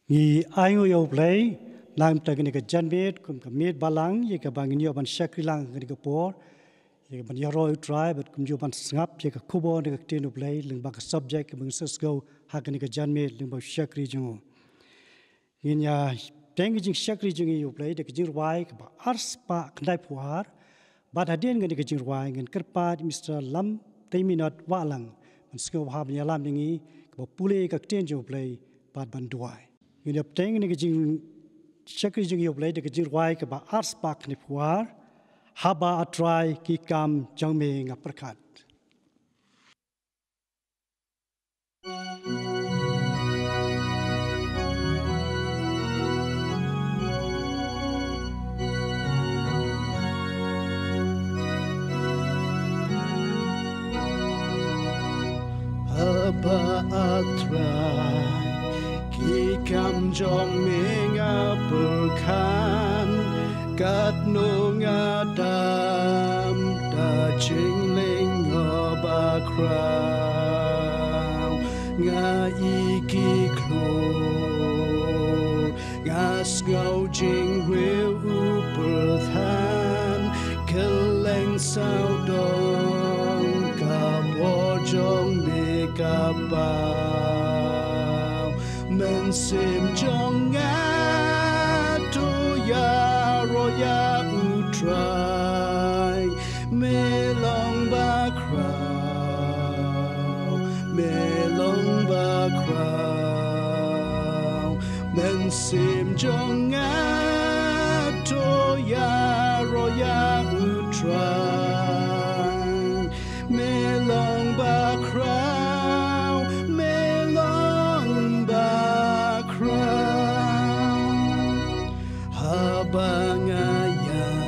Ngi ayo yo Blei nam ta gni ka janmet kum ka miet balang ye ka bangin yo ban shakrilang gni ka por ye ban yaro tribe kum jo ban ngap ye ka kubo ni ka tenu Blei ling ba ka subject bang sesgo ha gni ka janmet ling ba shakri jung yin ya teng jing shakri jung yo Blei de ka Jingrwai ka ba ars pa knai puar ba hadien gni ka Jingrwai ngin kerpa Mr. Lam Tbn L.Wahlang ban sngewbha Nongialam ngi ka pule ka ten jo Blei ba ban Duwai Yun teng ni kajing shakri jing yo Blei de kajing Jingrwai ka ba ars pak ni puar haba atrai ki kam jong me nga perkat. Haba atrai Ki kam jong menga berkan kat Nongialam da jingling ba kraw nga iki klo nga sngau Jingrwai berthan keleng sao dong ka bo jong me kaba men sim jong to ya roya utrai me long ba crow men sim jong to ya roya utrai me long ba crow bangayan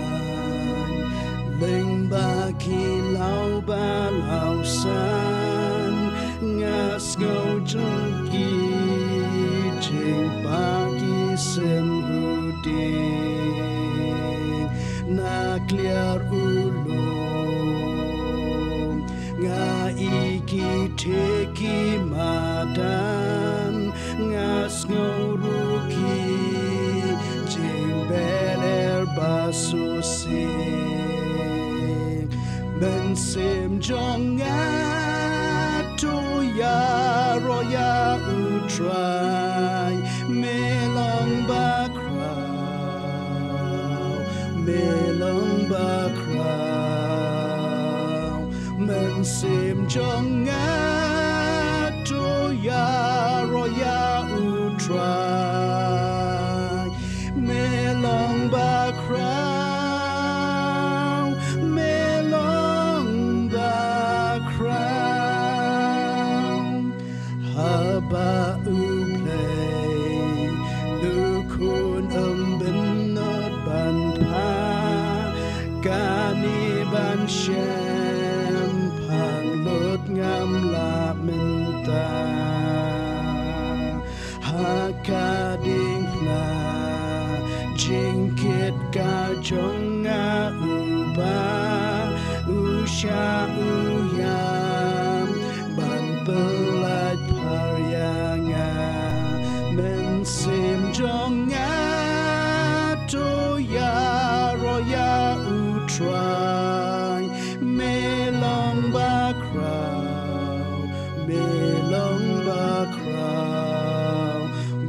ling baki lau ba lau san ngas ngau jongki jing baki sem huding na clear ulung nga iki teki madan ngas ngau ruki beler basusing men sim jong to ya roya utrai melong ba crow men sim jong to ya roya utrai melong ba crow haba Blei lukun ben not ban pa kani ban shem pang lut ngam la minta hakading na jingkit ka jonga uba usha uyam ban belat paryanga men sim jonga to ya roya utrai melong ba crow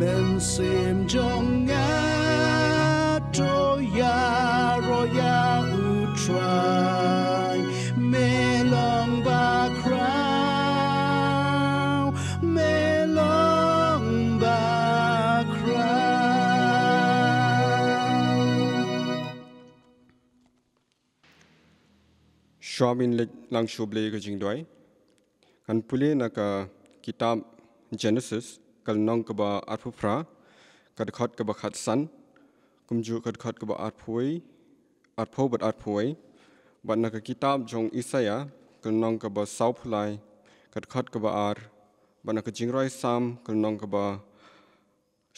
men sim jonga roya utrai melong ba crow Shwabin lang Blei ka Jingrwai kan pule na ka kitab Jenesis kal nong ka ba arphufra kad khot ka ba khat san kumju kad khot ka ba arphoi bat arphoi bat na ka kitab jong Isaya kal nong ka ba sauphulai kad khot ka ba ar bat na ka Jingrwai sam kal nong ka ba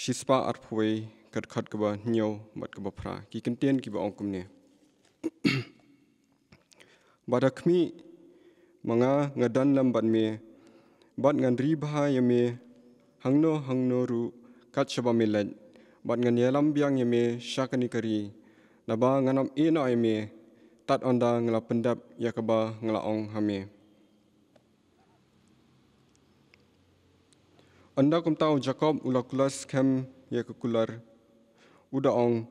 shispa arphoi kad khot ka ba nyo bat ka ba phra ki kentien ki ba ongkum ne badakmi mga ngadan lam ban me bat ngan ri bha ya me hangno ru kat shaba milet bat nongialam biang yeme syakani kari naba nganam ina yeme tat onda ngala pyndep yakaba ngala ong hame anda kum tahu Jacob ula kulas kem kular uda ong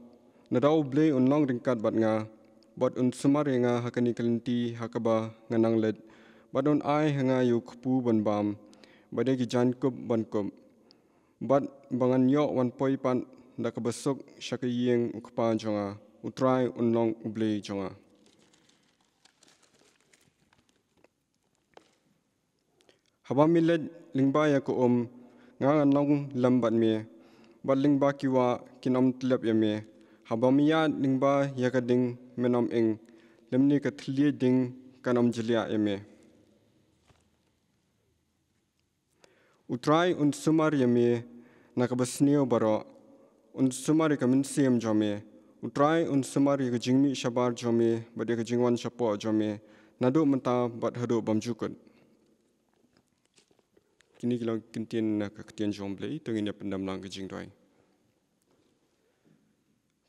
nadau Blei unong ryngkat bat nga bat sumar nga hakani kalenti hakaba nganang let bat ai hanga yu kupu ban bam bade ki jan kup ban kup bat bangan yo wan poi pan da kabasuk syakayeng ukpa jonga utrai unlong Blei jonga haba milet lingba ya ko nga nong lambat me bat lingba kiwa kinom tlep ya me haba miya lingba ya kading menom ing lemni ka thli ding kanom jelia ya me utrai sumar ya me nakabasneo baroh sumar ka minsiam jome utrai sumar ya jingmi shabar jome bade ka jingwan shapo jome nadu menta bat hadu bamjukut kini kilang kentien na kaktian jong Blei tungin ya pendam lang Jingrwai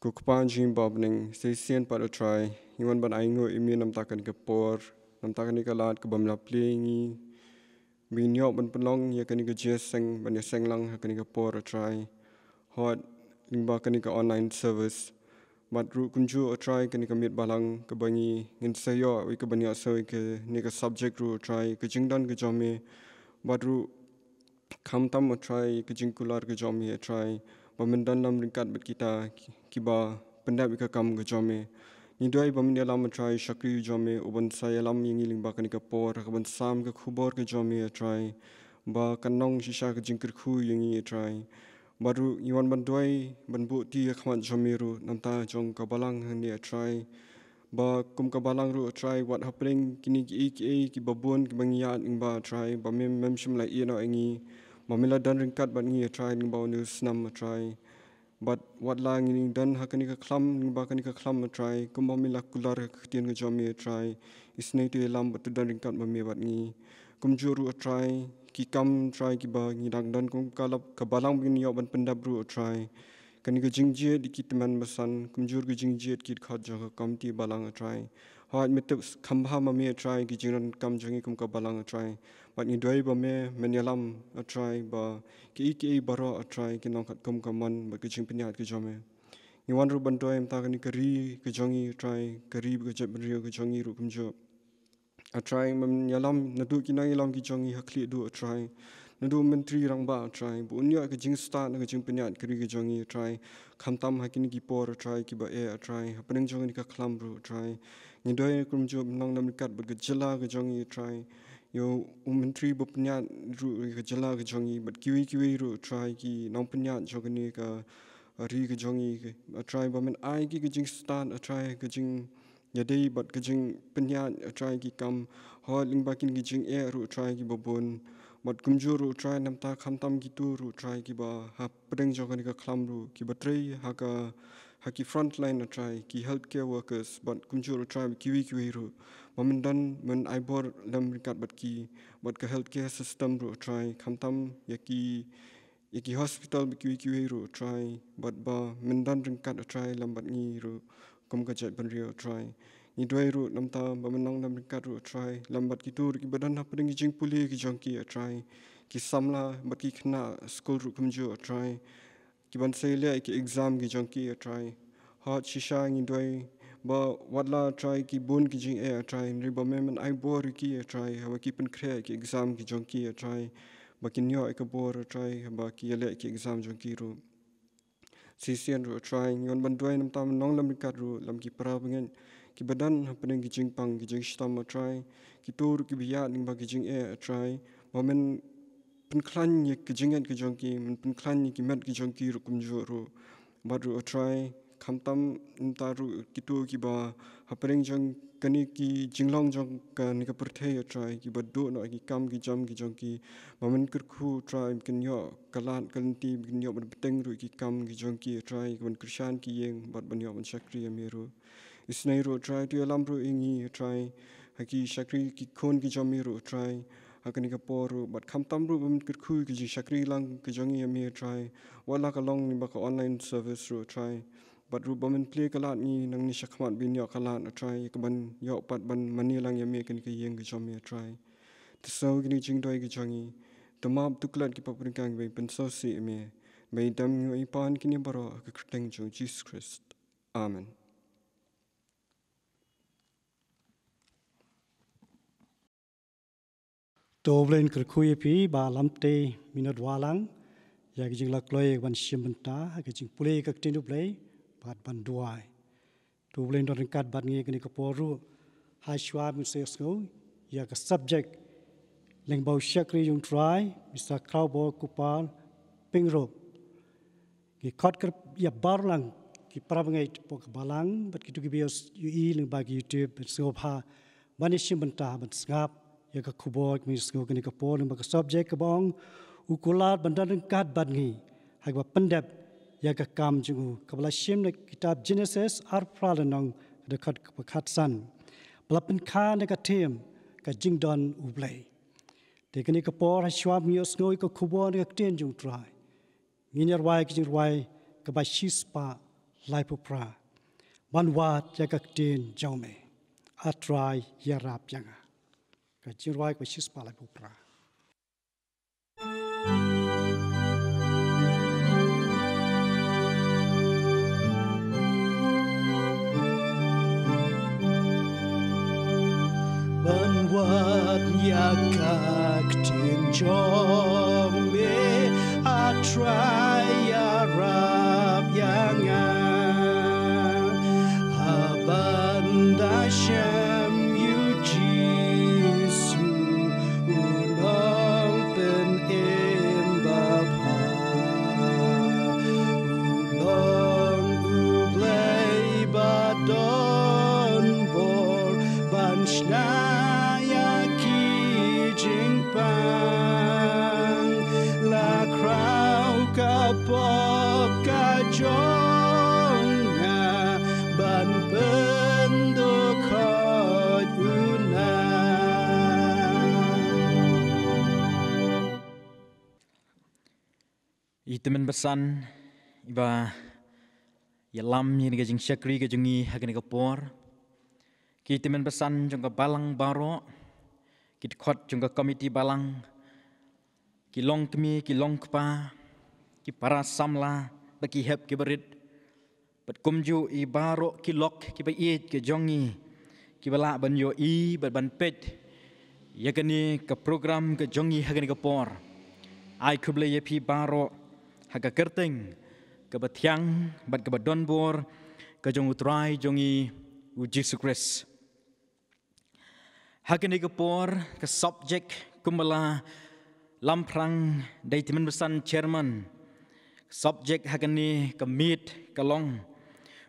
kukpan jing babning sesien pada try iwan ban aingo imi nam takan ke por nam takan ni kalat ke bamla plengi binyo ban pelong ya kani ke jeseng ban ya senglang kani ke por try hot lingba kani ke online service mat ru kunju try kani ke miet balang ke bangi ngin sayo wi ke banya so ke ni ke subject ru try ke jingdon ke jome badru kam tam try ke kular ke jome try bamendan nam ryngkat bet kita kiba pyndep ka kam ke jome ni doi Nongialam try syakri jome uban saya lam yang iling ba kani ka por ka ban sam ke khubor ke jome try ba kanong shisha ke jingkir khu yang i try baru iwan ban doi ban bu ti khmat jome ru namta jong ka balang ni try ba kum ka balang ru try what happening kini ki babun ki bangiat ing ba try ba mem shim la ino ingi mamila dan ryngkat ban ngi try ning ba news nam try but what lang ning dan hakani ka khlam ning ba kani ka khlam try kum mamila kular khtian ka jomi try isnei tu lam bat dan ryngkat ba me bat ngi kum juru try ki kam try ki ba ngi dang dan kum kalap ka balang bin yo ban pyndep ru try kani ke jingje di kitman basan kumjur ke jingje kit khot jaga kamti balang try hot mitep khambha ma me try ki jingran kam jangi kum ka balang try bat ni doi ba me Nongialam try ba ki baroh try ki nong khat kum ka man ba ke jing pinyat ke jome ni wan ru ban doi am ta kani ke ri ke jongi try ke ri ke jeb ri ke jongi ru kumjo try Nongialam nadu ki Nongialam ki jongi hakli du try nadu menteri rang ba try bu unya ke jing start ke jing penyat kri ke jongi try khamtam hakini ki por try ki ba try happening jongi ka khlam ru try ni doi kum jo nong nam kat ba ke jela ke jongi try yo menteri bu penyat ru ke jela ke jongi but kiwi ru try ki nong penyat jogani ka ri ke jongi ke try ba men ai ki ke jing start try ke jing yadei bat ke jing penyat try ki kam ho ling ba kin ki jing ru try ki babun bat kumjuru try namta khamtam gitu ru try ki ba ha pedeng jogani ka khlam ru ki batrei haki frontline try ki healthcare workers bat kumjuru try kiwi ru mamendan men aibor lam ryngkat bat ki bat ka healthcare system ru try khamtam yaki hospital kiwi ru try bat ba mendan ryngkat try lam bat ngi ru kum ka jai ban rio try ni doi ru namta bamenong nam ryngkat ru try lambat kitur ki badan happening ki jingpule ki jongki try ki samla bat ki khna school ru kumjo try ki ban selia ki exam ki jongki try hot shisha ni doi ba watla try ki bun ki jing try ri ba men ai bor ki try ha ki pen kre ki exam ki jongki try ba ki nyo ka bor try ba ki le ki exam jongki ru sisian ru try ngon ban doi namta nong lam ryngkat ru lam ki pra bengen ki badan happening ki jingpang ki jing stam try ki tur ki biya ning ba ki jing try momen penklan ye ki jingan ki jongki men penklan ki met ki jongki ru kumjo ru baru try khamtam taru ki tu ki ba happening jong kani ki jinglong jong ka ni ka perthei try ki badu no ki kam ki jam ki jongki momen kurkhu try kin yo kalat kalenti kin yo ban peteng ru ki kam ki jongki try ban krishan ki yeng bat ban yo ban shakri amiru isnei ru try tu lam ru ingi try haki shakri ki khon ki jami ru try hakani ka poru but kam tamru bam khui ki shakri lang ki jongi yami try wala ka long ni ba ka online service ru try but ru bam play kalat ni nang ni shakmat bin yo kalat try ka ban yo pat ban mani lang yami kan ki yeng ki jomi try so gini jingdoi ki jongi tamab tuklat ki papringkang be pen so si me may dam yu ipan kini baroh ka krteng jo Jesus Christ. Amen. Toblen kerkui pi ba lamte minat walang ya ki jing lakloi ban shimbenta ha ki jing pule ka tinu Blei bat ban Duwai. Toblen don kat bat ngi kini kaporu ha shwa mi se sngau ya ka subject leng bau shakri yung try Mr. Kraubo kupal K.Pyngrope. Ki khot ker ya barlang ki prabangai pok balang bat ki tu ki bios ui leng bagi YouTube sngewbha ban shimbenta ban ngap ya ka kubor mi sngau kini kapor leng bagi subject ka bong ukular bandan kat bat ngi hak ba pyndep ya ka kam jungu kabla shim ne kitab Jenesis arpra nong de khat san blapen kha ne ka tem ka jingdon Blei. Te kini kapor ha shwab mi sngau ka kubor ne ka ten jung try. Jingrwai ki Jingrwai ka ba shispa lai pupra ban wat ya ka ten jome atrai ya rap yanga ka Jingrwai ka shispa lai pupra. Ban wat ya ka ten jome atrai ya rap yanga abanda shem yu jisu Nongpen imbabha ulong Blei badon bor ban shnaya ki jingpang la krau ka pop ka jonga ban pendo khot una Itemen besan iba yalam ni ga jing syakri ga jungi hagen ga por ki itemen besan jong ga balang baroh ki khot jong ga komiti balang ki long kmi ki long kpa ki para samla baki hep ki berit bat kumju i baroh ki lok ki ba it ki jongi ki bala ban yo i ban pet yakani ka program ka jongi hagen ga por ai kuble ye pi baroh haga kerteng ke batiang bat ke badon bor ke jong utrai jongi u Jesus Christ hagani ke por ke subject kumala lamprang dai timen besan chairman subject hagani ke meet ke long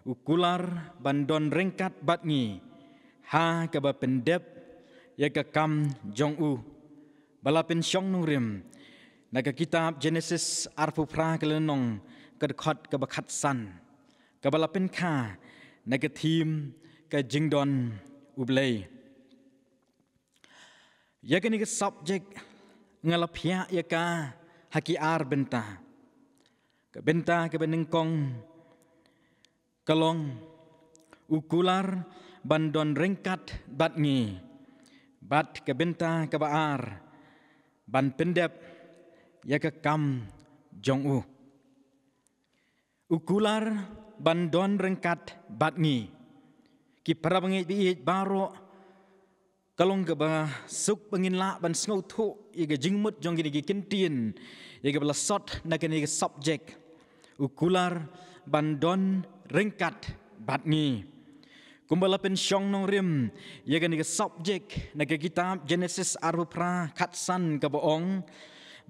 u kular bandon ryngkat batngi ha ke ba pyndep ya ke kam jong u bala pen syong nungrim naga kitab Jenesis arpupra kelenong ke khot ke bakhat san ke bala pen kha naga thim ke jingdon Blei ya ke ni ke subject ngalapia ya ka haki ar benta ke benengkong kalong ukular bandon ryngkat batngi bat ke benta ke baar ban pyndep ya ke kam jong ukular bandon ryngkat batngi ki parabangi bi baroh kalong ke ba suk pengin la ban sngau thu ye ke jingmut jong gi kintin ye ke bala sot na ke ni subject ukular bandon ryngkat batngi kumbala pen syong nong rim ye ke ni subject na ke kitab Jenesis arupra khatsan ke boong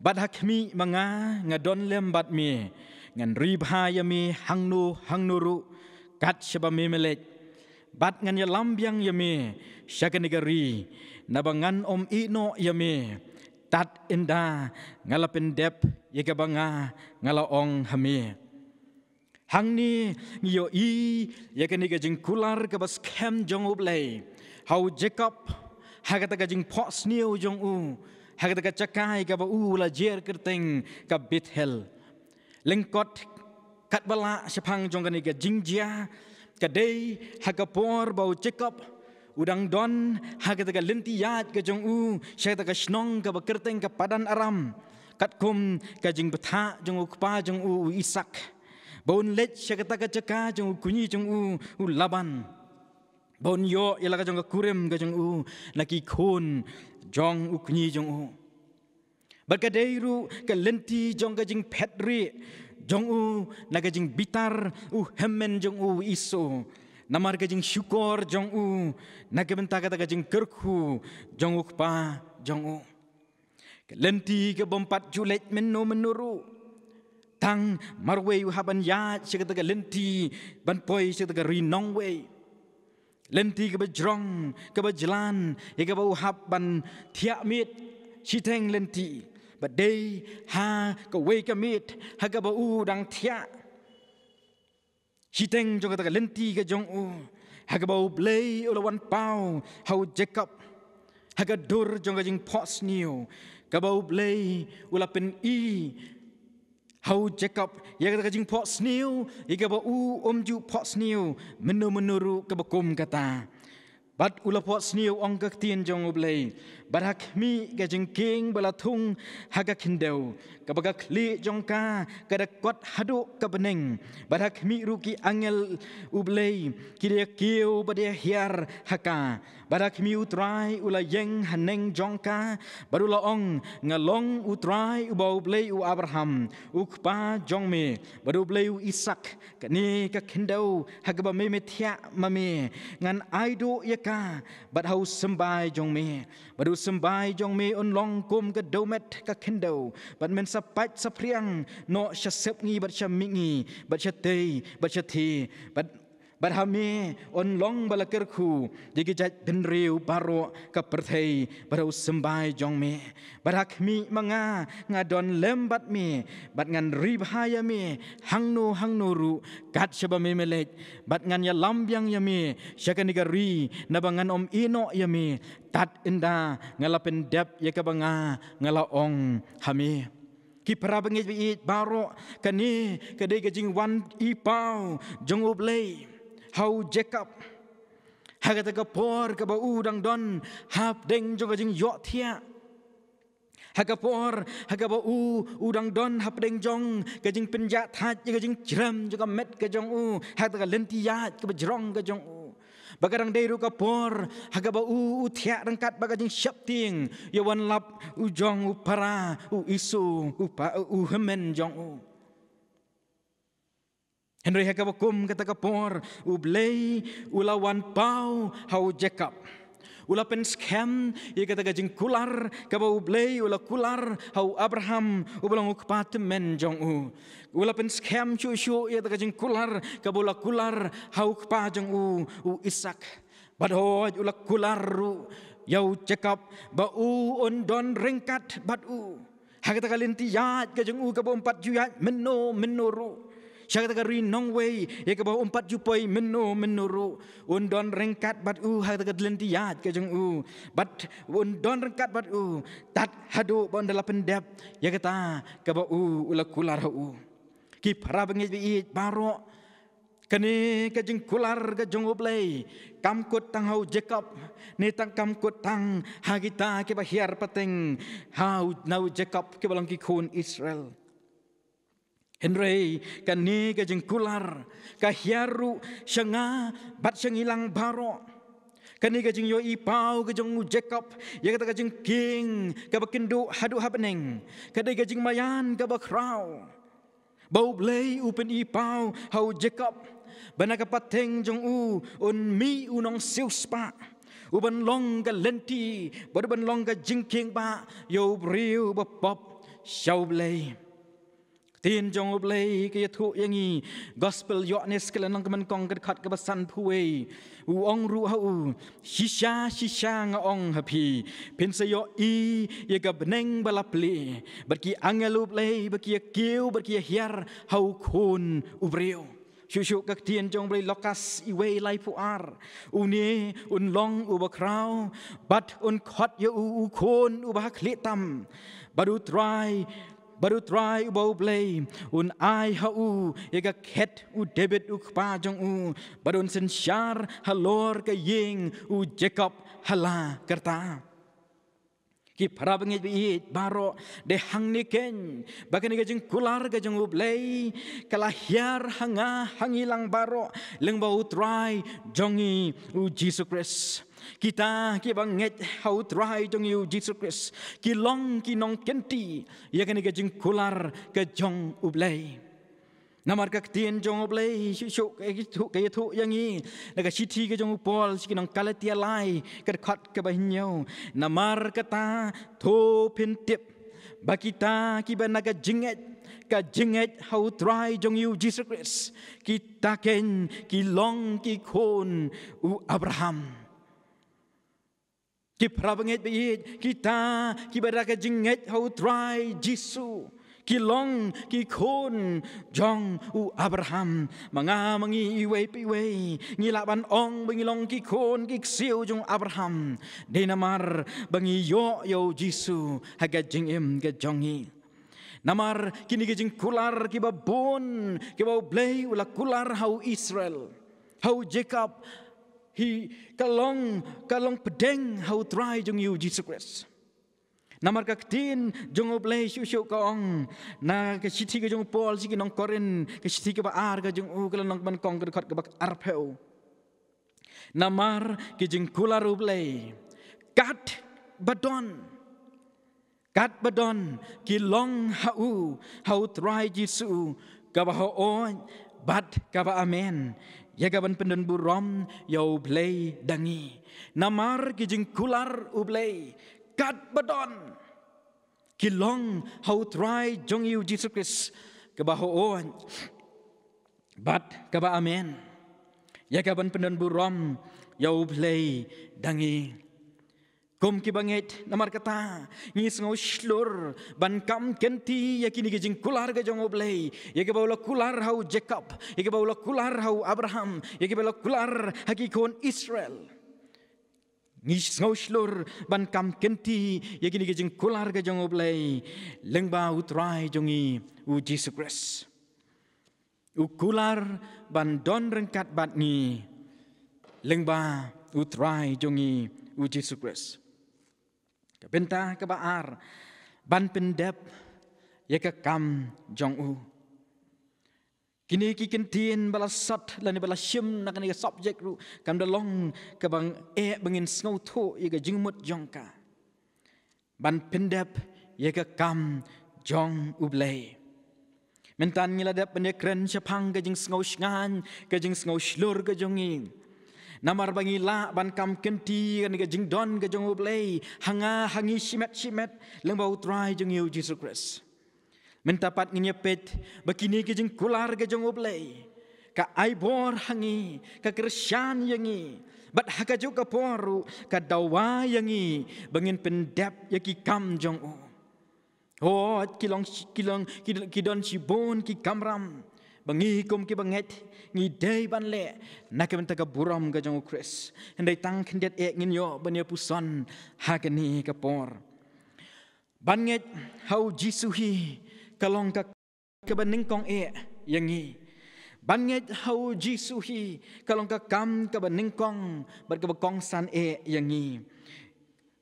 bat hakmi manga ngadon lem bat mi ngan ribha yami hangnuru kat shaba mi melek bat ngan yalam biang yami syakanigari nabangan ino yami tat inda ngalapen dep yeka banga ngalaong hami hangni ngiyo i yakaniga jing kular ka bas kem jong Blei how Jacob hagata ka jing pos niu jong hak taka cakai ka ba la jer kerteng ka Bethel lengkot kat bala sepang jong kan ka Jingia ka dei hak ka por bau Jacob udang don hak taka lentiyat ka jong syai taka snong ka ba kerteng ka Padan Aram kat kum ka jingbha jong ukpa jong Isak baun let syai taka caka jong kunyi jong Laban bon yo ialah ka jong ka kurem ka jong naki khon jong ukni jong bakadeiru ka lenti jong ka jing petri jong naga jing bitar hemmen jong iso namar ka jing syukor jong naga benta ka jing kerku jong ukpa jong ka lenti ka bompat julet menuru tang marwe haban ya syaka ka lenti ban poi syaka rinongwe lenti ke bejrong ke bejalan ya ke bau hab ban tiak mit siteng lenti badai ha ke we ke mit ha ke bau dang tiak siteng jong ke lenti ke jong ha ke bau Blei ulawan pau hau Jacob ha ke dur jong ke jing pos new ke bau Blei ulapen hau Jacob ya kata jing pot snew ika ba ju pot snew menuru ke bakum kata bat ula pot snew ong ka tien jong Blei barak mi ka jing king balatung haga kindeu ka baga kli jong ka kada kwat hadu ka beneng barak mi ruki angel Blei kidia kiu badia hiar haka barak mi utrai ula yeng haneng jong ka barula ong ngalong utrai ubau Blei Abraham ukpa jong me baru Blei Isak kani ka kindau haga ba me metia mame ngan aido yaka bat hau sembai jong me baru sembai jong me on long kum ka domet ka kindau bat men sapat sapriang no syasep ngi bat syamingi bat syatei bat syati bat hame on long balakerku digijat benriu baroh ka perthei baru sembai jong me barak mi manga ngadon lembat me bat ngan ribhaya me hangno ru kat syaba me melek bat ngan ya lambyang ya me syakanigari nabangan om ino ya me tat inda ngalapen dep ya kabanga ngalaong hame ki parabangit bi baroh kani kadai gajing wan ipau jong Blei hau Jacob hagata ka por ka ba udang don hap deng jong jing yo thia hagapor hagaba udang don hap deng jong ka jing penjat hat ka jing jram juga met ka jong hagata ka lentiyat ka bajrong ka jong bagarang deiru ka por hagaba thia rangkat baga jing syapting yawan lap jong para isu pa hemen jong Henry hakabakum kata kapor Blei ulawan pau hau Jacob ulapen scam ia kata gajing kular kabau Blei ula kular hau Abraham ubalang ukpatemen jong ulapen scam syu ia kata gajing kular kabula kular hau kpa jong Isak badhoj ula kular yau Jacob ba on don ryngkat bat hakata kalentiyat gajing kabau 4 juyat menuru syaka taka rinongwe ya ka ba 4 jupoi menuru undon ryngkat bat hakata lentiyat ka jong bat undon ryngkat bat tat hadu bon dala pendep ya kata ka ba ula kular ki para bangit bi baroh kani ka jing kular ka jong Blei kamkut tang hau Jacob ni tang kamkut tang hagita ke ba hiar pateng hau nau Jacob ke balang ki khon Israel Henry kani ka jing kular ka hiaru syanga bat syangilang baroh kani ka jing yo ipau ka jong Jacob ya kata ka jing king ka bakindu hadu habeneng kadai ka jing mayan ka bakrau bau Blei upen ipau hau Jacob bana ka pateng jong on mi unong siuspa uban long ka lenti ban long ka jingking ba yo briu ba pop syau Blei tin jong Blei ke thu yangi gospel yones kala nang kemen kong khat ka basan phuwe ong ru hau shisha nga ong happy pinsayo ye ka beneng balapli barki angelu Blei barki kiu barki hiar hau khon ubreu syuk kaktian jong Blei lokas iwe lai puar uni long ubakrau bat khot ya kon ubah klitam baru try ubau Blei ai hau yaga ket debit kpa jong baru sensyar halor ke ying Jacob hala kerta ki para bangit biit baroh de hang niken bagan ga jeng kular ga jeng Blei kalahiar hangilang baroh leng bau try jongi Jesus Christ kita ki banget hau try jongi Jesus Christ ki long ki Nongkren ya ga jeng kular ga jong Blei namar kaktian jong Blei syuk kaya tu yang ni naga citi ke jong Paul sikinong kalatia lai ke khot ke bahinyo namar kata to pyndep bakita kiba naga jinget hau try jong Jesus Christ kita ken ki long ki kon Abraham ki prabanget biit kita kiba naga jinget hau try Jesus kilong ki kon jong Abraham mangi iwe piwe ngilaban ong bangilong ki kon ki siu jong Abraham denamar bangi yo Jisu haga jingim ke jongi namar kini ke jing kular ki babon ki bau Blei ula kular hau Israel hau Jacob hi kalong pedeng hau try jong Jesus Christ namar kaktin jong Blei syuk kaong na ke citi ke jong Paul siki Nongkren ke citi ke baar ke jong ke nong ban kong ke khot ke bak arpeu namar ke jing kular Blei kat badon ki long hau try Jisu ka baho bat ka ba amen ya gaban pendon burom yo Blei dangi namar ke jing kular Blei kat badon kilong hau try jong Jesus Christ kebahoon bat kaba amen ya kaban pendon burom yau Blei dangi kum ki banget namar kata ngis ngau slur ban kam kenti yakini ke jing kular ga jong Blei ya ke baula kular hau Jacob ya ke baula kular hau Abraham ya ke baula kular hakikon Israel ngis ngau slur ban kam kenti yakini ke jing kular ga jong Blei lengba utrai jongi Jesus Christ ukular ban don ryngkat bat ni lengba utrai jongi Jesus Christ benta ke baar ban pyndep ya ke kam jong kini ki kentin bala sat lan bala shim nak ni subject ru kam dalong ke bang bangin snau tho ya ke jingmut jongka ban pyndep ya ke kam jong Blei mentan ngiladap Nongkren syapang ke jing snau sngan ke jing snau slur ke jongi namar bangi la ban kam kenti kan ke jingdon ke jong Blei hangi shimet lembau try jong Jesus Christ mentapat nginyepet bakini ke jing kular ke jong Blei ka aibor hangi ka kersyan yangi bat haka juga poru ka dawa yangi bangin pyndep yaki kam jong kidon sibon ki kamram bangi kum ki banget ngi dei ban le nak mentaka buram ga jong Christ hendai tang kendet ngin yo bania puson hagani ka por banget hau jisuhi kalong ka baningkong yangi banget hau jisuhi kalong ka kam ka baningkong bar ka bakong san yangi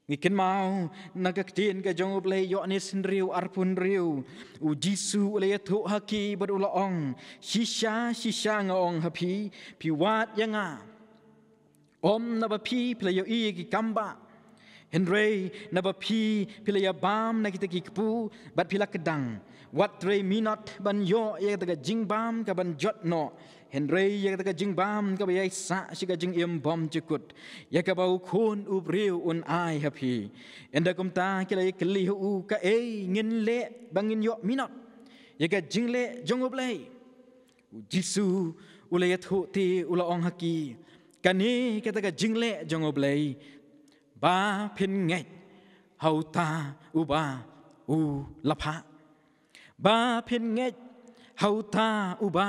ngiken mau nagaktin ka jong Blei yo anis riu arpun riu Jisu le thu haki berulaong shisha ngaong hapi piwat yanga om nabapi playo ki kamba henry nabapi pilaya bam na kita ki kepu bat pila kedang wat tre minot ban yo ya taga jingbam ka ban jot no henry ya taga jingbam ka bayai sa shiga jing bom jekut ya ka bau khun ubriu ai happy enda kumta kila keli hu ka ngin le bangin yo minot ya ka jingle jong Blei Jisu ulaya thu ti ulaong haki kani ka taga jingle jong Blei ba phin ngai hau ta uba lapha ba phin ngai hau ta uba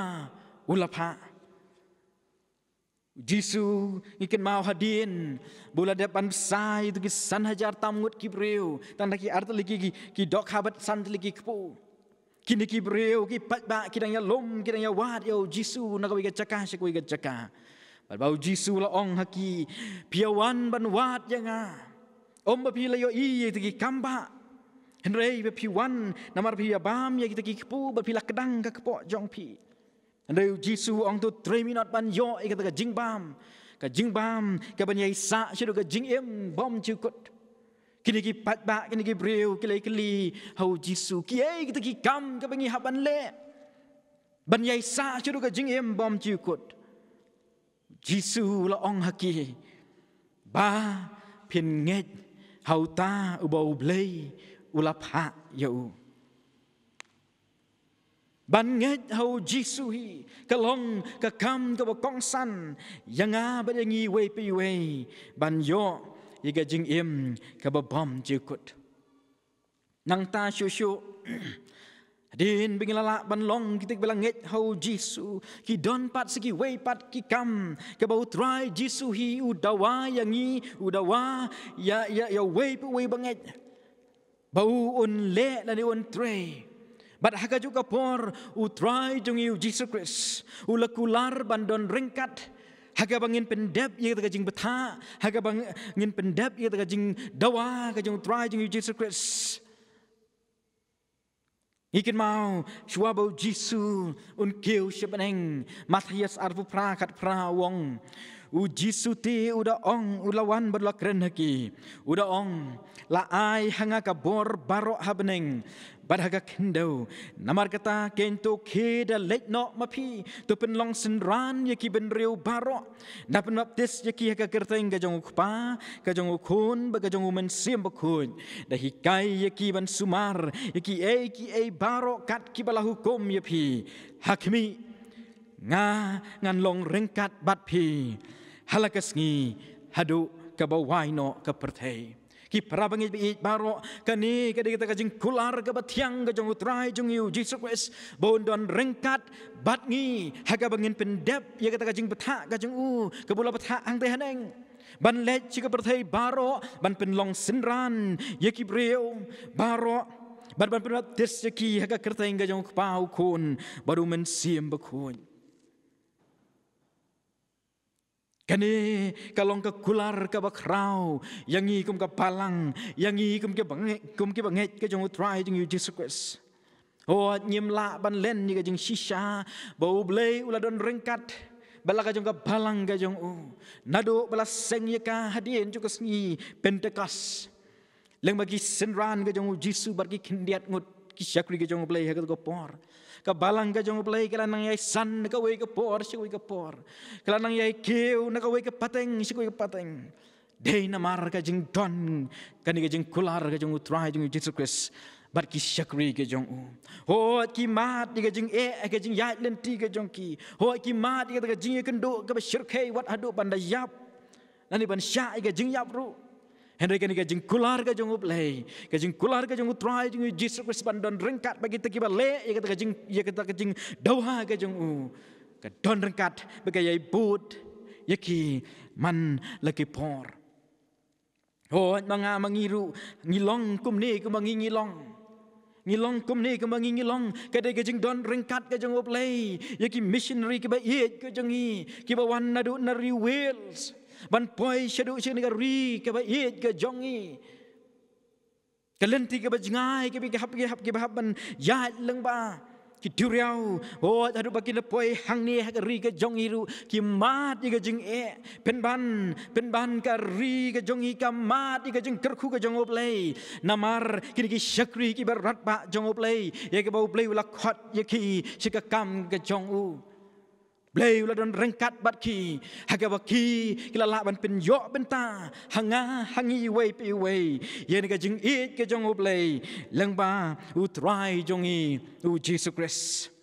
ulapha Jisu ikan mau hadin bola depan sai itu kisan hajar tamut kibreu tanda ki arta lagi ki dok habat san lagi kepu kini kibreu ki patba kidanya lom kidanya wat yo Jisu nakawi gacaka syakwi gacaka bau Jisu la ong haki piawan ban wat yanga om bapila yo i itu ki kamba henrei bapiwan namar pia bam ya kita ki kepu bapila kedang ka kepo jong pi Andai Jisu ong tu 3 minit ban yo ikata ka jingbam ka ban yai sa shudu ka jingem bom cukut kini ki patba kini ki breu kili hau Jisu ki ai kita ki kam ka bangi haban le ban yai sa shudu ka jingem bom cukut Jisu la ong haki ba pin nget hau ta ubau Blei ulap ha yo ban nget hau Jisu hi kalong ka kam ka bakong san yanga ba yangi we pi we ban yo yiga jing im ka ba bom jikut nang ta shu din bingilala ban long kitik belang nget hau Jisu ki don pat siki we pat ki kam ka ba utrai Jisu hi udawa yangi udawa ya we pi we banget bau un le la ni un tre Bat haka juga por utrai jong iu Jesus Christ ula kular bandon ryngkat haka bangin pyndep ye ka jing betha haka bangin pyndep ye ka jing dawa ka jong utrai jong iu Jesus Christ ikin mau shwabo Jisu un keu shebaneng Matias arfu pra kat pra wong u Jisu ti uda ong ulawan berlakren haki uda ong la ai hanga ka bor baroh habeneng Badhaga kendo namar kata kento keda lek no mapi tu penlong senran yaki benriu baroh dapat baptis yaki haka kerteng ka jong ukpa ka jong ukun ba ka jong umen sim bakun dahi kai yaki ban sumar yaki ai baroh kat ki bala hukum yapi hakmi ngan long ryngkat bat pi halakas ngi hadu ka bawai no ka perthei ki parabangit bi baroh kani kada kita kajing kular ka batyang ka jong utrai jong iu Jesus Christ bondon ryngkat batngi haga bangin pyndep ya kata kajing betha ka jong u ka bula betha ang te haneng ban let chi ka perthei baroh ban penlong senran ya ki breu baroh ban penaptis ya ki haga kerteng ka jong pau kun baru men sim bakun Kani kalong ka kular ka bakrau yangi kum ka balang yangi kum ke banget ka jong utrai jong Jesus Christ o nyim la ban len ni ka jong shisha bau Blei ula don ryngkat bala ka jong ka balang ka jong nado bala seng ye ka hadien juga sngi Pentekas leng bagi senran ka jong Jesus bagi kindiat ngut ki syakri ka jong Blei ha ka por ka balang ka jong Blei kala nang yai san ka we ka por si we ka por kala nang yai keu na ka we ka pateng si we ka pateng dei namar ka jingdon kani ka jing kular ka jong utrai jong Jesus Christ bat ki syakri ka jong ho ki mat ka jing ka jing yai lenti ka jong ki ho ki mat ka jing kendo ka syirkai wat hadu panda yap nani ban sya ka jing yap ru Henry kani ka jing kular ka jong Blei ka jing kular ka jong utrai jong Jesus Christ bandon ryngkat bagi ta ki bale ya kata ka jing dawa ka jong ka don ryngkat bagi yai but yaki man laki por oh mga mangiru ngilong kumni kumangi ngilong kumni kumangi ngilong kada ka jing don ryngkat ka jong Blei yaki missionary ka ba yet ka jong ki ba wan nadu nari wheels ban poi shadu sini ka ri ka ba it ka jongi kalenti ka ba jingai ka hap ban ya leng ba ki duriau oh adu ba ki na poi hang ni ka ri ka jongi ru ki mat ka jing pen ban ka ri ka jongi ka mat ka jing kerku ka jong Blei namar ki syakri ki berat ba jong Blei ya ka ba Blei la khot ya ki sika kam ka jong u Blei ula don ryngkat bat ki haga baki kila la ban pen yo benta hangi we pi we ye ni ka jing it ka jong Blei leng ba utrai jong i u Jesus Christ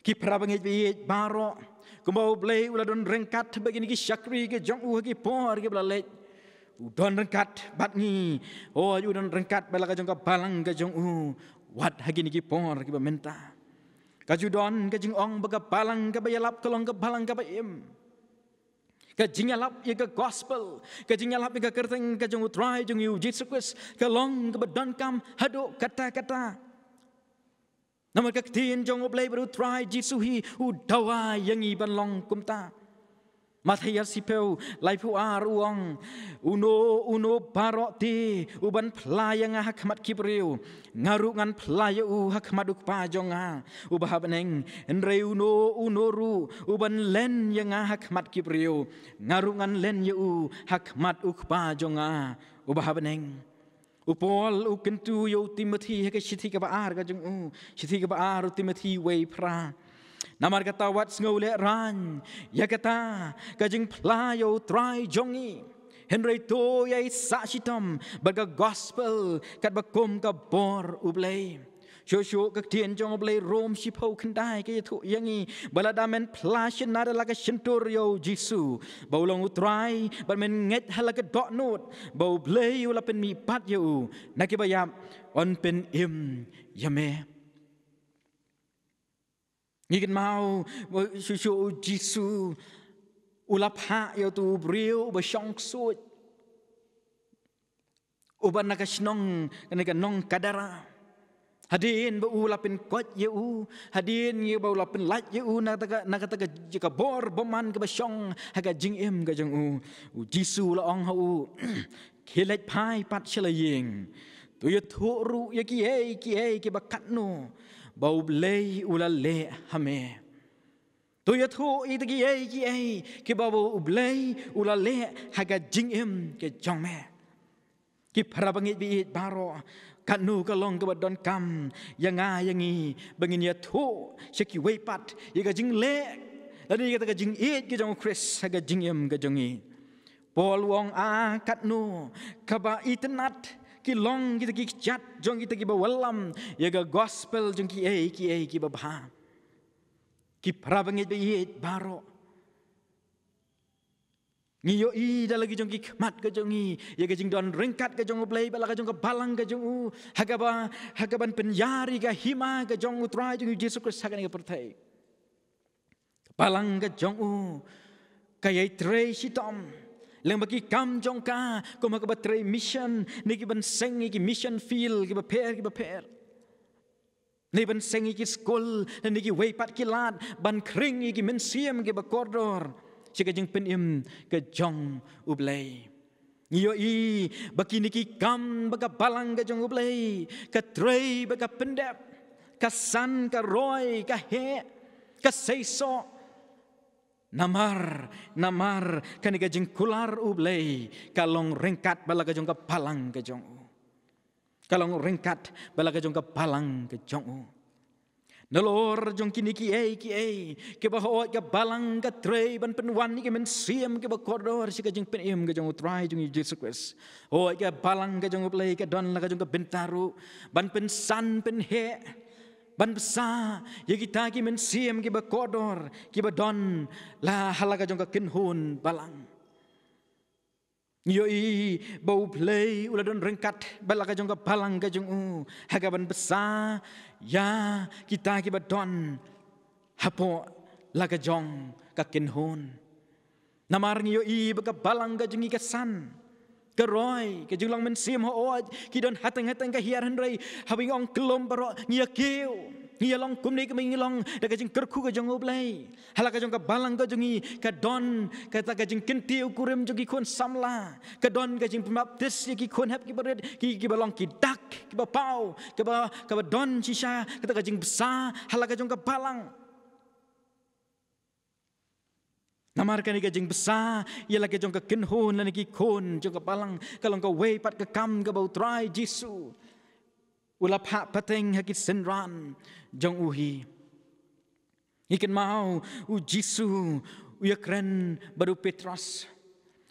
ki prabangit bi baroh kumau Blei ula don ryngkat bagi ni ki syakri ka jong u ki por ki bla don ryngkat bat ni oh u don ryngkat bala ka jong ka balang ka jong u wat hagi ni ki por ki ba menta Kajudon kajing ong baga balang ka bayalap kalong ka balang ka baim Ka jingalap ia ka gospel, ka jingalap ia ka kerteng ka jong utrai jong yu Jesus Christ, ka long ka badon kam hado kata-kata. Namun ka tin jong Blei baru try Jesus hi Duwai yang i ban long kumta. Mathaya sipeu lai pu ar uang uno baroh ti uban playang hakmat kibriu ngaru ngan playu hakmat ukpa jonga ubah beneng enre uno ru uban len yang hakmat kibriu ngaru ngan len yu hakmat ukpa jonga ubah beneng upol ukentu yo Timothy ke sithi ka baar ka jong sithi ka baar Timothy wei pra namar kata wat ngole ran ya kata kajing playo try jongi Henry to yai sa sitam baga gospel kat bakom ka bor ublei Shosho ka tien jong Blei rom shipho kendai ke thu yangi baladamen plashin nada laga shentorio Jisu baulong utrai men nget halaga dot note bau Blei ula pen mi pat yu nakibayam on pen im yame Ngikin mau susu Jisu ulap hak yo tu brio besyong sut uban nakasnong kanaka nong kadara hadin ba ulapin kot yo hadin ye ba ulapin lat yo nakataka jika bor boman ke besyong haga jingim ka jong Jisu la ong hau khilet pai pat chelaying tu ye thu ru ye ki ke bakat no bau Blei ula le hame tu ya thu i tagi ai ki bau Blei ula le haga jingim ke jongme ki parabangit bi baroh kanu kalong ke badon kam yangi bangin ya thu seki weipat ye ga jing le ani kata ga jing ke jong Chris haga jingim ke jongi pol wong a katnu kaba itenat ki long kita ki chat jong kita ki bawalam ya ga gospel jong ki babha ki prabangit bi baroh ngiyo i dalagi jong ki khmat ka jong i ya ga jingdon ryngkat ka jong Blei bala ka jong ka balang ka jong hagaban penyari ka hima ka jong utrai jong Jesus Christ hagan ka pertai balang ka jong kayai tre sitom Leng bagi kam jong ka ko makabatre mission ni ki ban seng ki mission field ki baper ni ban seng ki school ni ki weipat ki lat ban kring ki mensiam ki bakordor sika jing penim ke jong Blei ngiyo i bagi ni ki kam baga balang ke jong Blei ka trei baga pyndep ka san ka roy ka he ka seiso Namar kanika jing kular Blei kalong ryngkat bala ka jong ka balang ka jong kalong ryngkat bala ka jong ka balang ka jong Nolor jong kini ki ke bahot ka balang ka trei ban penwan ni ke mensiam ke bakordor si ka jing penim ka jong utrai jong Jesus Christ ka balang ka jong Blei ka don la ka jong ka bentaru ban pensan penhe ban besar ya kita ki mensiam ki bakodor ki badon la halaga jong ka kinhun balang yo i bau Blei ula don ryngkat balaga jong ka balang ka jong haga ban besar ya kita ki badon hapo laga jong ka kinhun namar yo i baka balang ka jong ka san Keroy, ke julang mensim hooj, kidon hateng-hateng ke hiaran rei, habing ong kelom baro ngia keu, ngia long kumni kemi ngilong, da kajing kerku ke jong Blei, hala ke jong ke balang ke jongi, ke don, kata kajing kentiu kurim jogi kun samla, ke don kajing pembaptis ki kun hap ki bered, ki balong ki dak, ki bapau, ke don sisa, kata kajing besar, hala ke jong ke balang. Namarkan ika jing besar, ia lagi jong ke kinhun dan iki kun jong ke balang, kalau kau weipat ke kam ke bau trai Jisu, ulap hak pateng hakit senran jong uhi. Ikan mau Jisu, uya keren baru Petrus,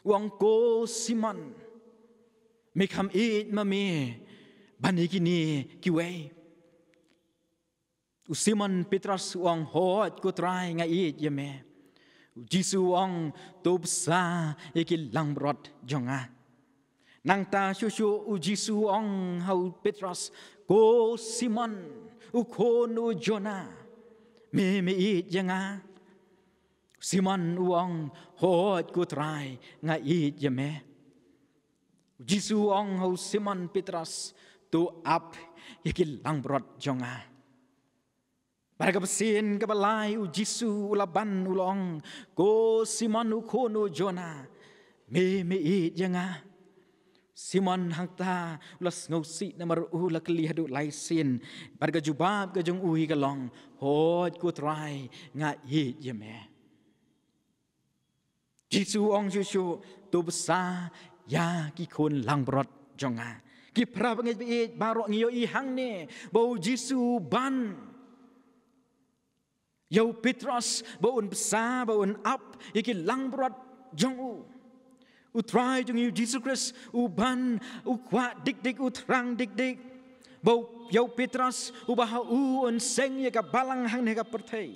uang ko Simon, mekham it mami, bani kini kiwei. Simon Petrus uang hot ko trai ngai it yame. Jisu ong tu besar iki lang brot jonga nang ta susu Jisu ong hau Petrus ko Simon u kono Jona me it janga Simon uang hot ku try ngai jeme. Jisu ong ho Simon Petrus tu up yaki lang brot jonga. Barang kepesin kepalai u Jisu ulaban ulong ko Simon u kono Jona me jenga. Simon hangta ulas ngausi namar ula kelihadu laisin barga jubab ke jong uhi kalong hot ku try ngai jeme. Jisu ong Jisu tu besar ya ki kon lang brot jonga. Ki pra bangit bi baroh ngiyo i hang ne bau Jisu ban. Yau Petrus bau besar bau up iki lang brot jong u. U try jong yu Jesus Christ u ban u kwat dik u terang dik. Bau yau Petrus u bah u seng ya ka balang hang ne ka pertai.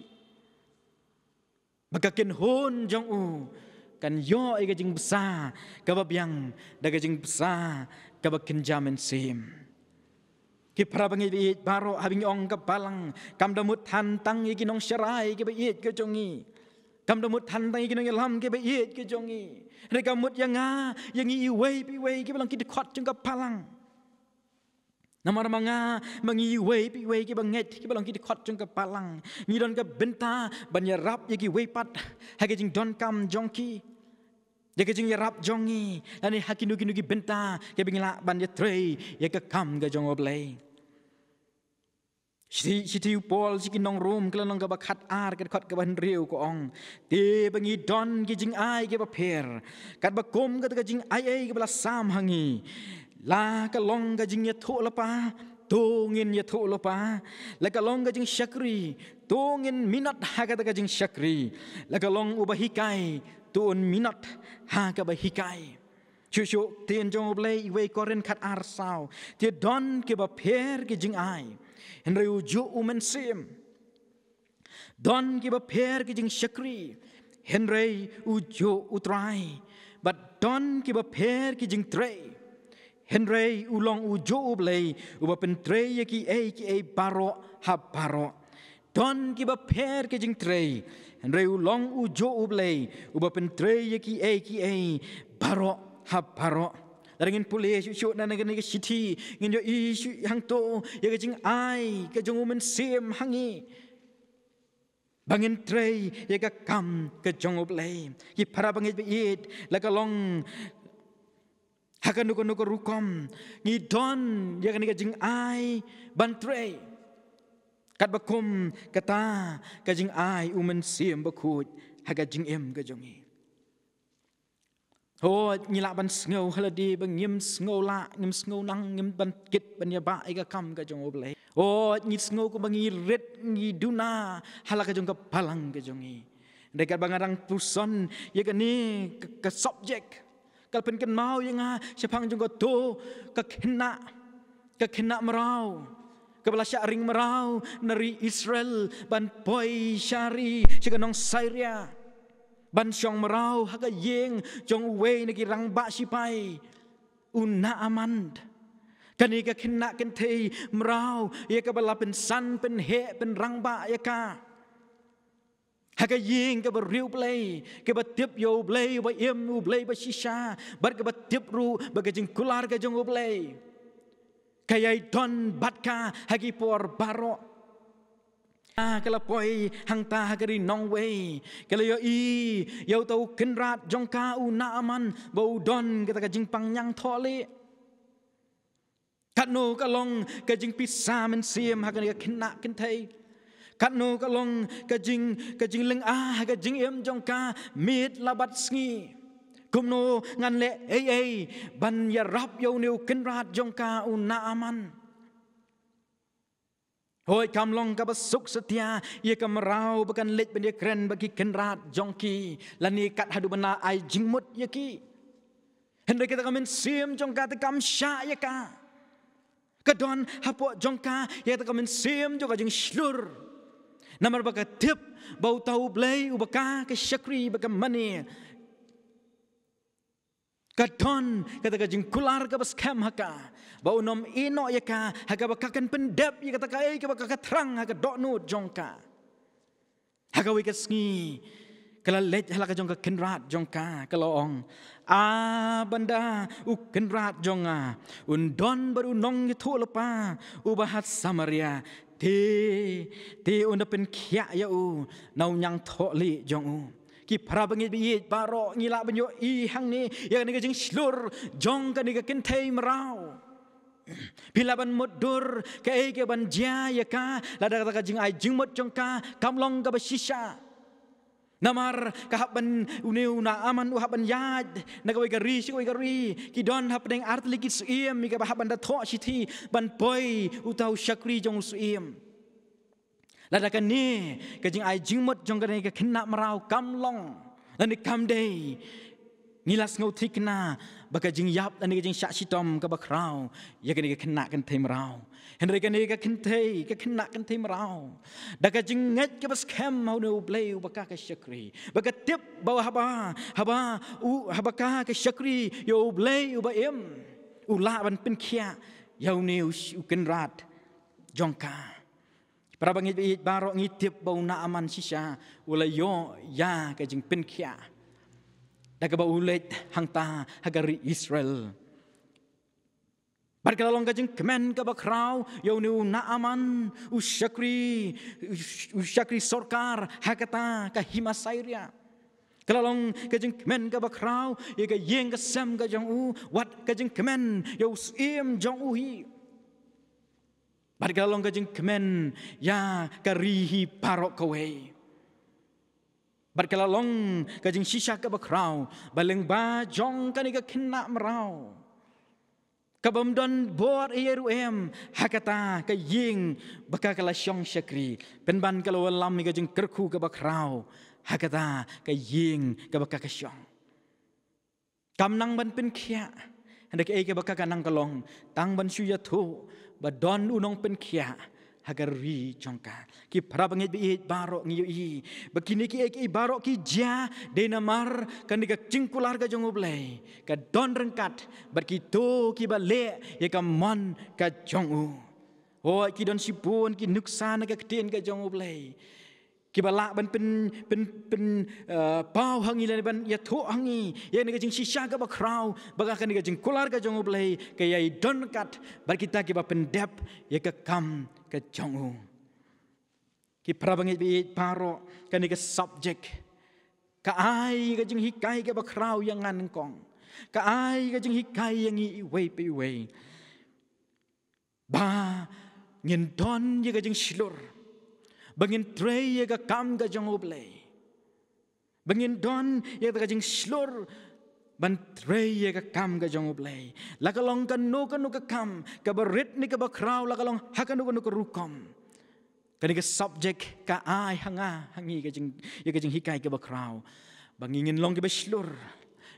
Maka ken hon jong u kan yo ay gajing besar kababyang da gajing besar kabakin jamin sim ki prabangi bi baro habing ong kabalang kam damut hantang iki nong syarai ki bi ke jongi kam damut hantang iki nong lam ki bi ke jongi re kamut yang i wei pi wei ki balang ki khot jong kabalang namar manga mangi wei pi wei ki banget ki balang ki khot jong kabalang ni don ka benta banyarap iki wei pat ha gajing don kam jongki ya kejing ya rap jongi ani hakinu benta ke bingla ban ya trei ya ke kam ga jong Blei si Paul si kinong room kala nong ga bakhat ar ke khot ke ban riu ko ong te bangi don ki jing ai ke ba pher kat ba kom ga jing ai ke bala sam hangi la ka long ga jing ya tho la pa tongin ya tho la pa la ka long ga jing syakri tongin minat ha ga jing syakri la ka long ubahikai tuun minat ha ka ba hikai chu tien jong Blei iwe koren khat ar sao tie don ke ba pher ke jing ai henry uju umen sim don ke ba pher ke jing syakri henry uju utrai but don ke ba pher ke jing trei henry ulong uju Blei uba pen trei ki ai baroh ha baroh don ke ba pher ke jing trei Henry ulong ujo Blei uba pentre ki ai baroh ha baroh daringin pule syu na ngani ke city ngin yo i hang to ya ke jing ai ke jong umen sim hangi bangin tre ya ka kam ke jong Blei ki para bangit be it la ka long hakan nuko rukom ngi don ya ke jing ai ban tre kat bakum kata kajing ai umen sim bakut haga jing ke jongi ho nyila ban sngo haladi bangim sngo la ngim sngo nang ngim ban kit ban ya ba ai ka kam ka jong Blei ho ngi sngo ko bangi red ngi duna hala ka jong ka balang ka jongi dekat bangarang puson ya ka ni ka subject kal pen kan mau yang sepang jong ka to ka kena merau Kepala syaring merau nari Israel ban poi syari sekanong Syria ban syong merau haga yeng jong wei nagi rang ba sipai una amand kani ka kena kentei merau ya kepala pen san pen he pen rang ba ya ka haga yeng ka beriu Blei ke batip yo Blei ba em Blei ba shisha bar ke batip ru bagajing kular ka jong Blei kayai don batka hagi por baroh kala poi hangta hagari nongwei kala yo yo tau kenrat jongka una aman bau don kita kajing pangyang thole katno kalong kajing pisa men sim hagani kena kentai katno kalong kajing leng kajing em jongka mit labat sngi kumno ngan le ban ya rap yo neu kenrat jongka una aman hoi kamlong ka basuk setia ye ka merau bakan lej ben ye kren bagi kenrat jongki lani kat hadu bana ai jingmut ye ki hendak kita kamen sim jongka te kam sya ye ka kadon hapo jongka ye ta kamen sim jongka jing slur namar baka tip bau tau Blei ubaka ke syakri baka mani kadon kata kajing kular ka bas kem haka bau nom ino ya ka haka bakakan pyndep ya kata kai ka bakakan terang haka dokno jongka haka wikat sngi Kalau lej halak jong ka kenrat jong ka kalong banda kenrat jong undon baru nong itu lepa ubahat Samaria te unda pen kia ya nau nyang tholi jong ki para bangit biit baroh ngila banyo I hang ni yang ni jing slur jong ka ni ka kentei merau bila ban mudur ke ban jaya ka lada ka jing ai jing mot jong ka kamlong ka basisha Namar kahaban uniu na aman uhaban yad nagawai gari ki don hapeng art likit suiem mi kahaban da tho siti ban boy utau syakri jong suiem ladakan ni kajing ai jingmot jong kan ka kena merau kamlong dan kam day ngilas ngau tikna baka jing yap dan jing syak sitom ka bakrau ya kan kena kan thei merau Henry kan ka kena kan thei merau daga jing nget ka bas kem mau no Blei baka ka syakri baka tip bawa haba ka syakri yo Blei ubaim ula ban pen khia yo ni u kenrat jongka para bangit biit baroh ngitip bau na aman sisa ula yo ya ka jing pen khia daga ba ulet hangta hagari Israel Barkalalong ka jing kemen ka bakrau yo ni na aman usyakri sorkar hakata ka himasairia kalalong ka jing kemen ka bakrau ye ka yeng ka sem ka jong wat ka jing kemen yo sim jong hi Barkalalong ka jing kemen ya ka rihi parok kawe Barkalalong ka jing sisa ka bakrau baleng ba jong ka ni ka kena merau Kabamdon bor Yeruem hakata ka ying baka kala syong syakri penban kalau lam ni ka jing kerku ka bakrau hakata ka ying ka baka ka syong kamnang ban pen khia hendak ka baka kanang kalong tang ban suya thu badon unong pen khia hagari jongka ki para bangit biit baroh ngiyo I bakini ki baroh ki ja de namar kan ka cingkular ka jong Blei ka don ryngkat bat ki to ki bale ye ka mon ka jong ki don sipun ki nuksan ka ketien ka jong Blei ki bala ban pen pau hangi le ban ya tho hangi ye ni ka jing sisa ka bakrau baga kan ka jing kular ka jong Blei ka ye don kat bat kita ki ba pyndep ye ka kam ka jong ki prabangit biit paro kan ka subject ka ai ka jing hikai ka bakrau yang ngan kong ka ai ka jing hikai yang I wei ba ngin don ye ka jing slur bangin trei ye ka kam ka jong Blei bangin don ye ka jing slur ban trei ye ka kam ka jong Blei lakalong kan no ka kam ka barit ni ka bakrau lakalong hakan no ka rukom kan ka subject ka ai hangi ka jing hikai ka bakrau bangingin long ka slur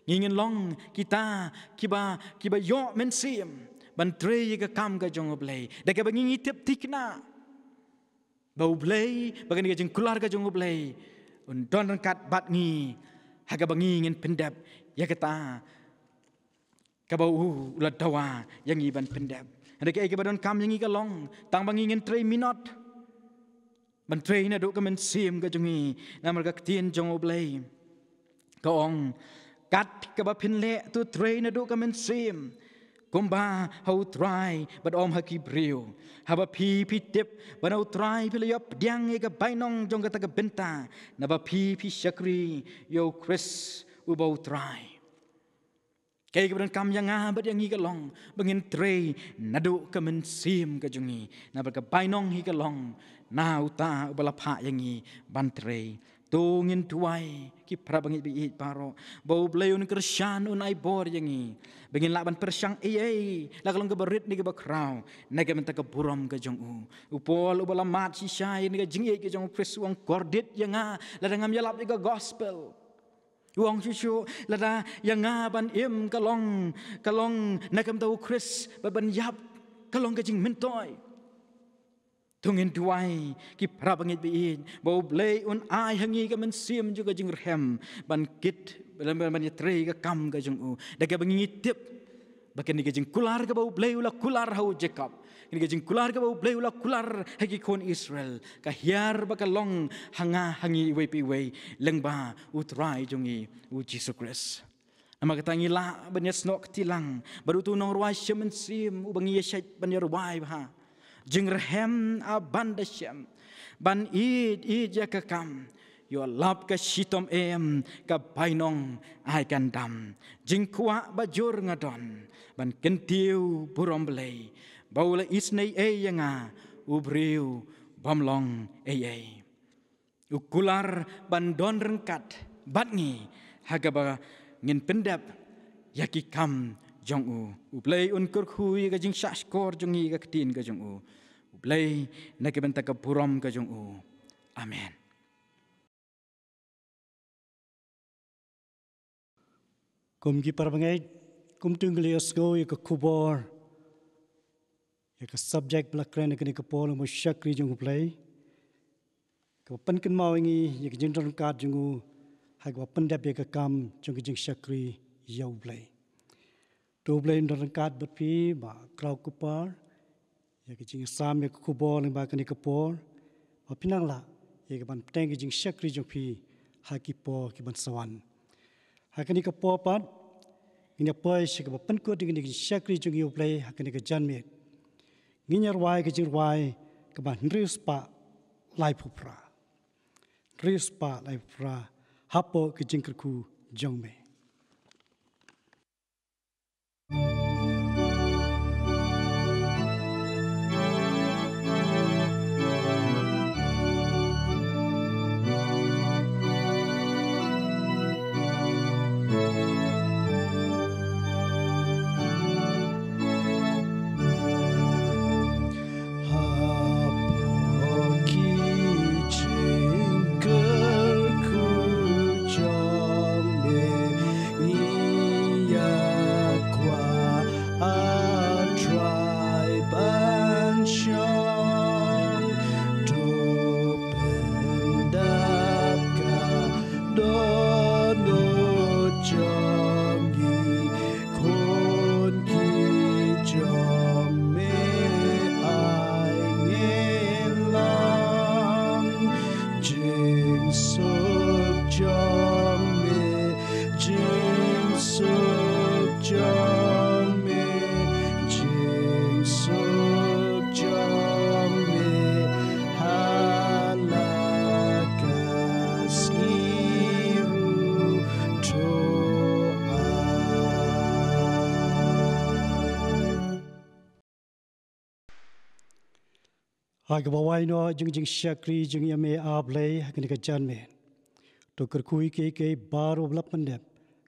ngingin long kita kiba yo mensim ban trei ye ka kam ka jong Blei da ka bangingi tip tikna bau Blei bagan ka jing kular ka jong Blei undon ryngkat bat ngi haga bangingin pyndep ya kata ka bau ula dawa yang I ban pyndep hendak ka badon kam yang I ka long tang bangingin 3 minut ban trei na do ka men sim ka jongi namar ka tien jong Blei ka ong kat ka ba pinle tu trei na do ka men sim Kumba hau try but om haki brio haba pi tip but hau try pila yop diang ega bainong jong kata ka benta naba pi syakri yo Chris ubau try kay kebetulan kam yang abad yang hikalong bangin tray nado ka mensim ka jungi naba ka bainong hikalong na uta ubalapa yang I ban tray tungin Duwai ki prabangit biit paro bau Blei un kersyan un ai bor yang I bangin laban persyang lakalong ka barit ni ka bakrau naga menta ka buram ka jong upol ubala mat si syai ni ka jingi ka jong presuang kordit yang lada ngam yalap ni ka gospel uang susu lada yang ban im kalong nakam tau Chris ban yap kalong ka jing mentoy tungin Duwai ki prabangit biin bau Blei un ai hangi ka mensim juga jing rem ban kit ban tre ka kam ka jong daga bangi tip Bahkan ni jing kular ke bau Blei ulah kular hau Jacob. Ni jing kular ke bau Blei ulah kular hagi kon Israel. Kahiar bakal long hanga hangi wei lengba utrai jongi u Jesus Christ. Nama kata ngila banyas nok tilang baru tu Nongruai semensim u bangi Yeshet banyarwai bah. Jingrhem aban dasyam ban id ya kekam. Yo lap ke shitom ke painong ai kan dam. Jingkwa bajur ngadon ban kentiu burom Blei. Baula isnei yanga ubriu bamlong ukular bandon rengkat batngi hagaba ngin pyndep yaki kam jong Blei unkur hui ka jing saskor jongi ka ketin ka jong Blei nak benta ka burom ka jong amen. Kum gi parbangai kum tungli asko ya ka kubor ya ka subject blakren ka ka pol mo shakri jong Blei ka pankin mawangi ya ka jingdon kad jong hagwa pyndep ya ka kam jong jing shakri ya Blei to Blei ndon kad batpi ba kraw kupar ya ka jing sam ya ka kubor ba ka ka por ba pinang la ya ka ban teng jing shakri jong pi hakipo ki ban sawan hakani ka popat ina pai se ka pankot ding shakri jong yu Blei hakani ka janmet nginyarwai ka Jingrwai ka ban rispa lai phupra hapo ka jingkerku jongme. Haga bawai no jing shakri jing yame Blei hakani ka janme to kerkui ke baroh bla pyndep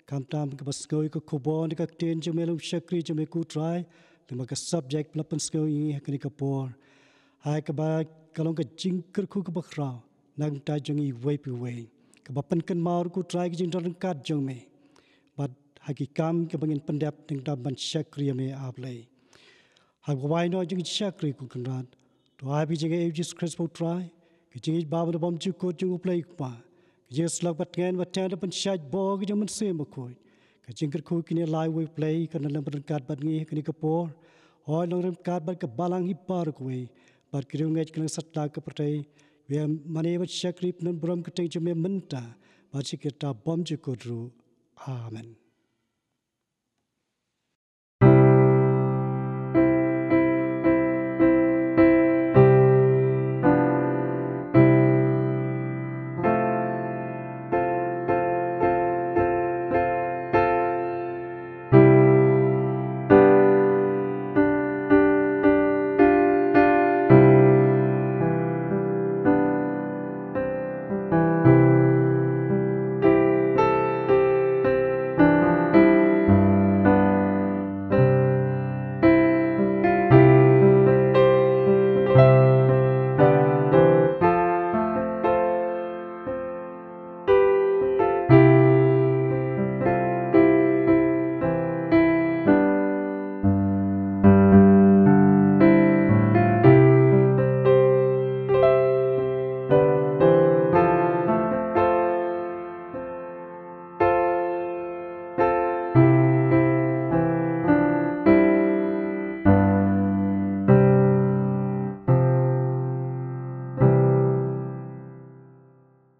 kamtam ka baskoi ka kubon ka ten jing melum shakri jing me ku try lima ka subject bla panskoi hakani ka por hai ka ba kalong ka jing kerku ka bakra nang ta jing I wei ka ba pankan maur ku try ka jing don kat jing me but haki kam ka bangin pyndep ting ta ban shakri yame Blei haga bawai no jing shakri ku kanrat to I be jing Jesus Christ for try ke jing babu bom ju ko jing Blei pa ke jing slag bat ngen wat tan pan shaj bo ke jing man se ma ko ke jing ku kini lai we Blei kan lam ban kat bat ngi kini ka por oi long ram kat bat ka balang hi par ko we bat ki ngej kan sat la ka patei we mane bat shakrip nan brom ka teng me menta ba chi ke ta bom ju ko ru amen.